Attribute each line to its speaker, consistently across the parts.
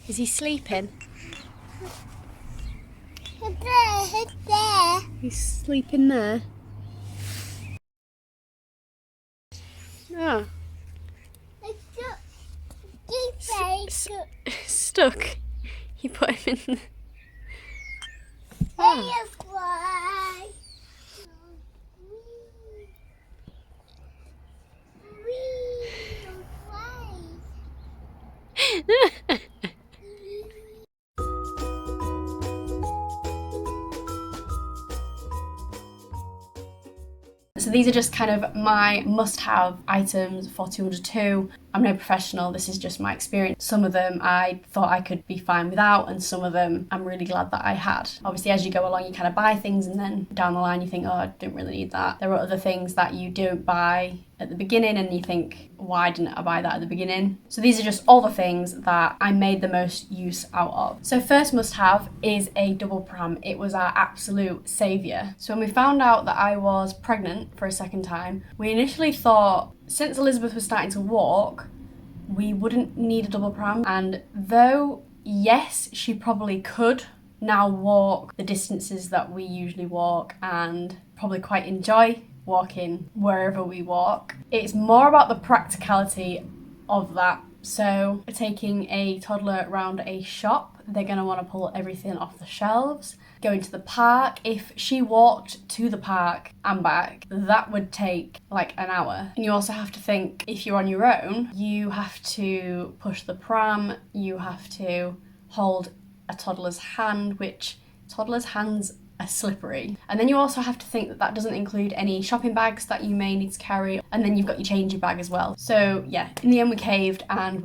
Speaker 1: Is he sleeping? He's sleeping there. Oh. Stuck. You put him in the... Oh. So these are just kind of my must-have items for 202. I'm no professional, this is just my experience. Some of them I thought I could be fine without, and some of them I'm really glad that I had. Obviously, as you go along, you kind of buy things and then down the line you think, oh, I didn't really need that. There are other things that you don't buy at the beginning and you think, why didn't I buy that at the beginning? So these are just all the things that I made the most use out of. So first must have is a double pram. It was our absolute saviour. So when we found out that I was pregnant for a second time, we initially thought, since Elizabeth was starting to walk, we wouldn't need a double pram. And though, yes, she probably could now walk the distances that we usually walk and probably quite enjoy walking wherever we walk, it's more about the practicality of that. So taking a toddler around a shop, they're going to want to pull everything off the shelves. Going to the park, if she walked to the park and back, that would take like an hour. And you also have to think, if you're on your own, you have to push the pram, you have to hold a toddler's hand, which toddlers' hands are slippery. And then you also have to think that that doesn't include any shopping bags that you may need to carry, and then you've got your changing bag as well. So yeah, in the end we caved and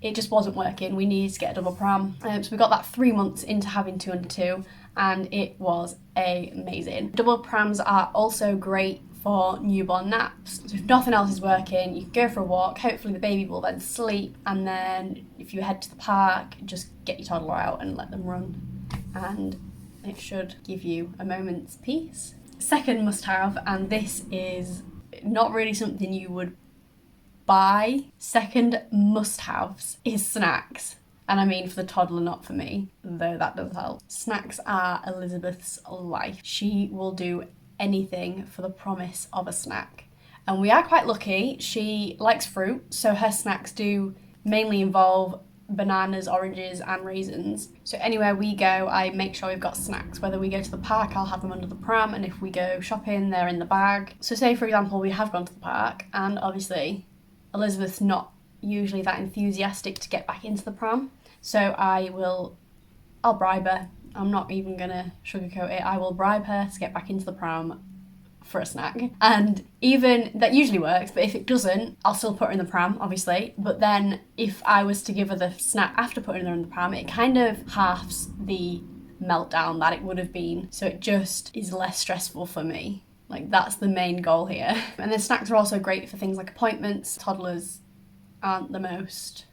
Speaker 1: it just wasn't working. We needed to get a double pram. So we got that 3 months into having 202, and it was amazing. Double prams are also great for newborn naps. So if nothing else is working, you can go for a walk, hopefully the baby will then sleep, and then if you head to the park, just get your toddler out and let them run, and it should give you a moment's peace. Second must have, and this is not really something you would buy, second must haves is snacks. And I mean for the toddler, not for me, though that does help. Snacks are Elizabeth's life. She will do anything for the promise of a snack. And we are quite lucky. She likes fruit, so her snacks do mainly involve bananas, oranges and raisins. So anywhere we go, I make sure we've got snacks. Whether we go to the park, I'll have them under the pram, and if we go shopping, they're in the bag. So say for example we have gone to the park, and obviously Elizabeth's not usually that enthusiastic to get back into the pram, so I'll bribe her. I'm not even gonna sugarcoat it. I will bribe her to get back into the pram for a snack. And even that usually works, but if it doesn't, I'll still put her in the pram, obviously. But then if I was to give her the snack after putting her in the pram, it kind of halves the meltdown that it would have been. So it just is less stressful for me. Like, that's the main goal here. And then snacks are also great for things like appointments. Toddlers aren't the most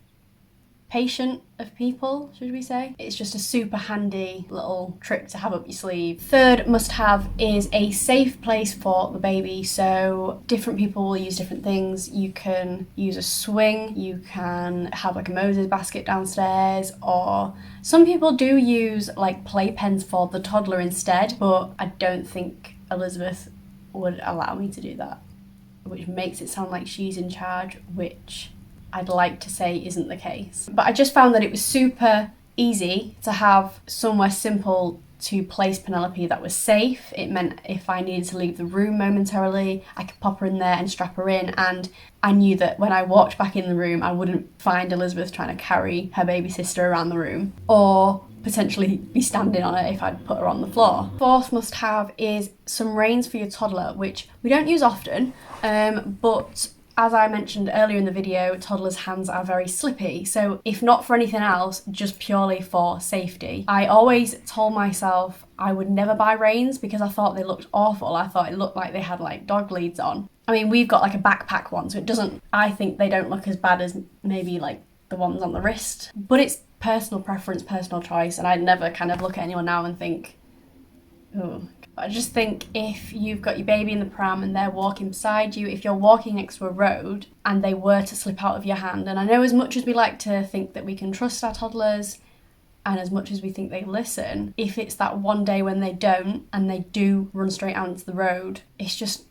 Speaker 1: patient of people, should we say. It's just a super handy little trick to have up your sleeve. Third must have is a safe place for the baby. So different people will use different things. You can use a swing, you can have like a Moses basket downstairs, or some people do use like playpens for the toddler instead, but I don't think Elizabeth would allow me to do that, which makes it sound like she's in charge, which I'd like to say isn't the case. But I just found that it was super easy to have somewhere simple to place Penelope that was safe. It meant if I needed to leave the room momentarily, I could pop her in there and strap her in, and I knew that when I walked back in the room, I wouldn't find Elizabeth trying to carry her baby sister around the room, or potentially be standing on her if I'd put her on the floor. Fourth must have is some reins for your toddler, which we don't use often, but as I mentioned earlier in the video, toddlers' hands are very slippy. So if not for anything else, just purely for safety, I always told myself I would never buy reins because I thought they looked awful. I thought it looked like they had like dog leads on. I mean, we've got like a backpack one, so I think they don't look as bad as maybe like the ones on the wrist, but it's personal preference, personal choice, and I'd never kind of look at anyone now and think, oh, But I just think if you've got your baby in the pram and they're walking beside you, if you're walking next to a road and they were to slip out of your hand, and I know as much as we like to think that we can trust our toddlers and as much as we think they listen, if it's that one day when they don't and they do run straight out into the road, it's just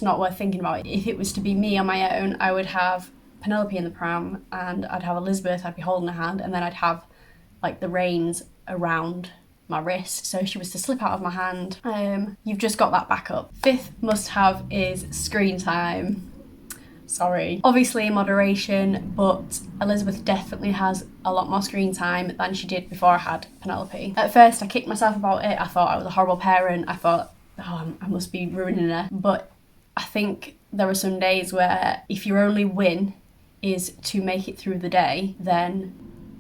Speaker 1: not worth thinking about. If it was to be me on my own, I would have Penelope in the pram and I'd have Elizabeth, I'd be holding her hand, and then I'd have like the reins around my wrist, so if she was to slip out of my hand, you've just got that backup. Fifth must have is screen time. Sorry. Obviously in moderation, but Elizabeth definitely has a lot more screen time than she did before I had Penelope. At first I kicked myself about it. I thought I was a horrible parent. I thought, oh, I must be ruining her. But I think there are some days where if your only win is to make it through the day, then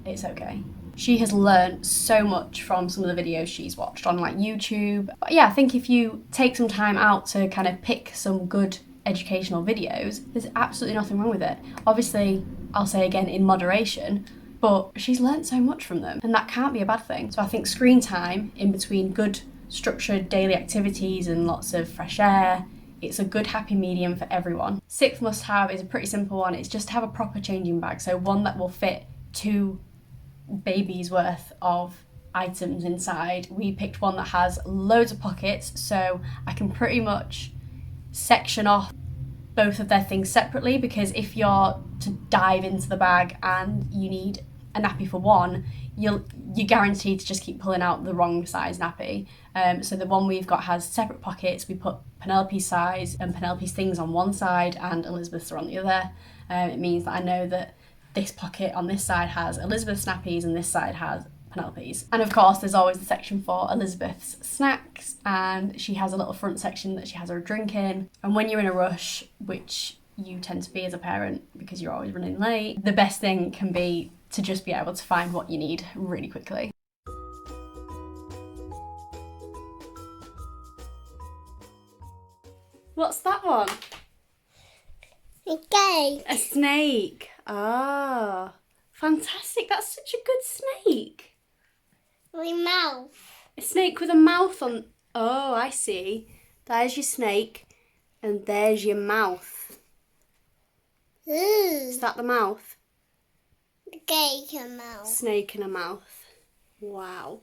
Speaker 1: it's okay. She has learned so much from some of the videos she's watched on like YouTube. But yeah, I think if you take some time out to kind of pick some good educational videos, there's absolutely nothing wrong with it. Obviously, I'll say again, in moderation, but she's learned so much from them and that can't be a bad thing. So I think screen time in between good structured daily activities and lots of fresh air, it's a good happy medium for everyone. Sixth must have is a pretty simple one. It's just to have a proper changing bag. So one that will fit 2 babies worth of items inside. We picked one that has loads of pockets, so I can pretty much section off both of their things separately, because if you're to dive into the bag and you need a nappy for one, you're guaranteed to just keep pulling out the wrong size nappy. So the one we've got has separate pockets. We put Penelope's size and Penelope's things on one side and Elizabeth's are on the other. It means that I know that this pocket on this side has Elizabeth's nappies and this side has Penelope's. And of course there's always the section for Elizabeth's snacks, and she has a little front section that she has her drink in. And when you're in a rush, which you tend to be as a parent because you're always running late, the best thing can be to just be able to find what you need really quickly. What's that one?
Speaker 2: Okay.
Speaker 1: A snake. Ah, fantastic. That's such a good snake.
Speaker 2: My mouth.
Speaker 1: A snake with a mouth on. Oh, I see. There's your snake and there's your mouth.
Speaker 2: Ooh.
Speaker 1: Is that the mouth?
Speaker 2: Okay, your mouth.
Speaker 1: Snake and a mouth. Wow.